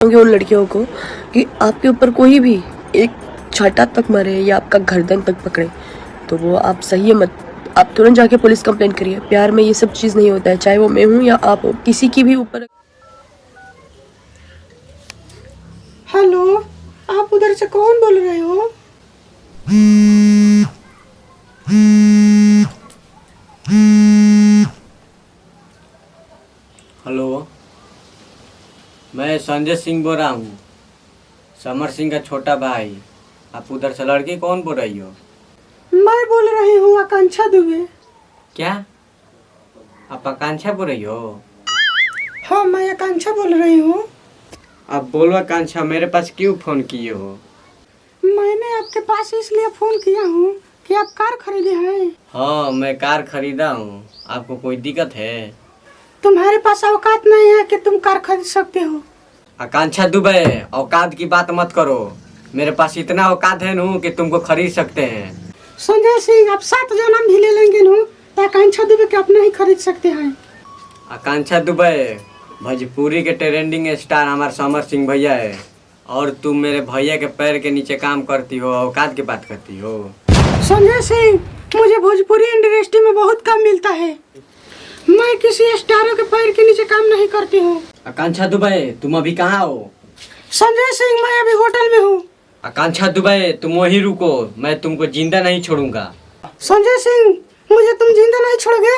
उन लड़कियों को कि आपके ऊपर कोई भी एक छाता तक मारे या आपका गर्दन तक पकड़े तो वो आप सही मत, आप तुरंत जाके पुलिस कंप्लेंट करिए। प्यार में ये सब चीज़ नहीं होता है, चाहे वो मैं हूँ या आप हो, किसी की भी ऊपर। हेलो, आप उधर से कौन बोल रहे हो? हेलो, मैं संजय सिंह बोल रहा हूँ, समर सिंह का छोटा भाई। आप उधर से लड़की कौन बोल रही हो? मैं बोल रही हूँ आकांक्षा दुबे। क्या आप आकांक्षा बोल रही हो? हाँ, मैं आकांक्षा बोल रही हूँ। आप बोलो आकांक्षा, मेरे पास क्यों फ़ोन किए हो? मैंने आपके पास इसलिए फ़ोन किया हूँ कि आप कार खरीदे हैं। हाँ, मैं कार खरीदा हूँ। आपको कोई दिक्कत है? तुम्हारे पास औकात नहीं है कि तुम कार खरीद सकते हो। आकांक्षा दुबे, औकात की बात मत करो। मेरे पास इतना औकात है नू कि तुमको खरीद सकते हैं। संजय सिंह, आप 7 जन्म भी ले लेंगे नू तो आकांक्षा दुबे के अपने ही खरीद सकते हैं। आकांक्षा दुबे, भोजपुरी के ट्रेंडिंग स्टार हमारे समर सिंह भैया है और तुम मेरे भैया के पैर के नीचे काम करती हो, औकात की बात करती हो। संजय सिंह, मुझे भोजपुरी इंडस्ट्री में बहुत काम मिलता है। मैं किसी स्टारों के पैर के नीचे काम नहीं करती हूँ। आकांक्षा दुबे, तुम अभी कहाँ हो? संजय सिंह, मैं अभी होटल में हूँ। आकांक्षा दुबे, तुम वहीं रुको, मैं तुमको जिंदा नहीं छोड़ूंगा। संजय सिंह, मुझे तुम जिंदा नहीं छोड़ोगे।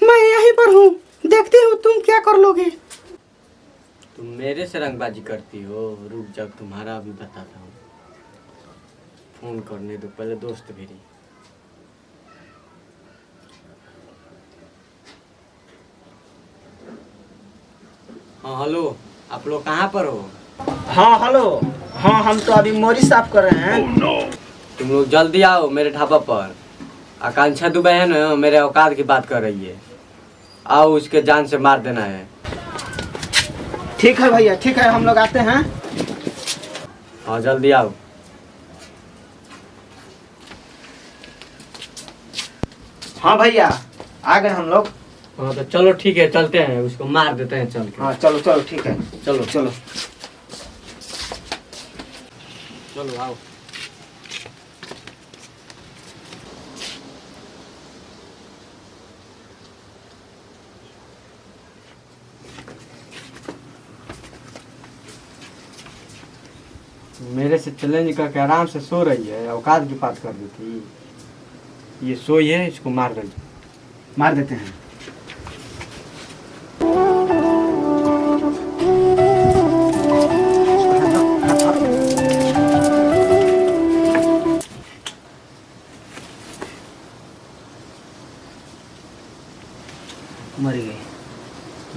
मैं यहीं पर हूँ, देखती हूँ तुम क्या कर लोगे। तुम मेरे से रंगबाजी करती हो? रुक जाओ, तुम्हारा अभी बताता हूँ। फोन करने दो पहले दोस्त मेरी। हाँ हेलो, आप लोग कहाँ पर हो? हाँ हेलो। हाँ, हम तो अभी मोरी साफ कर रहे हैं। तुम लोग जल्दी आओ मेरे ढाबा पर। आकांक्षा दुबे है ना, मेरे औकात की बात कर रही है। आओ, उसके जान से मार देना है। ठीक है भैया, ठीक है, हम लोग आते हैं। हाँ जल्दी आओ। हाँ भैया, आ गए हम लोग। हाँ तो चलो ठीक है, चलते हैं, उसको मार देते हैं चल के। हाँ चलो चलो, ठीक है, चलो चलो। चलो आओ। मेरे से चैलेंज करके आराम से सो रही है, औकात की बात कर रही थी। ये सोई है, इसको मार रही है। मार देते हैं। मर गई।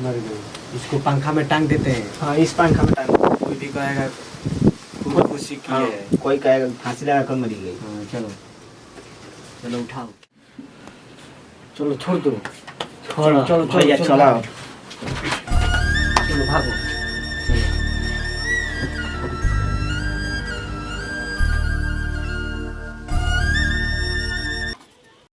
मर गई। इसको पंखा में टांग देते हैं। हाँ, इस पंखा में टांग दो। कोई भी कहेगा खुदकुशी की हाँ, है। कोई कहेगा फांसी लगा कर मरी गई। हाँ चलो, चलो उठाओ। चलो छोड़ दो। चलो चलो भैया, चलो। चलो भागो।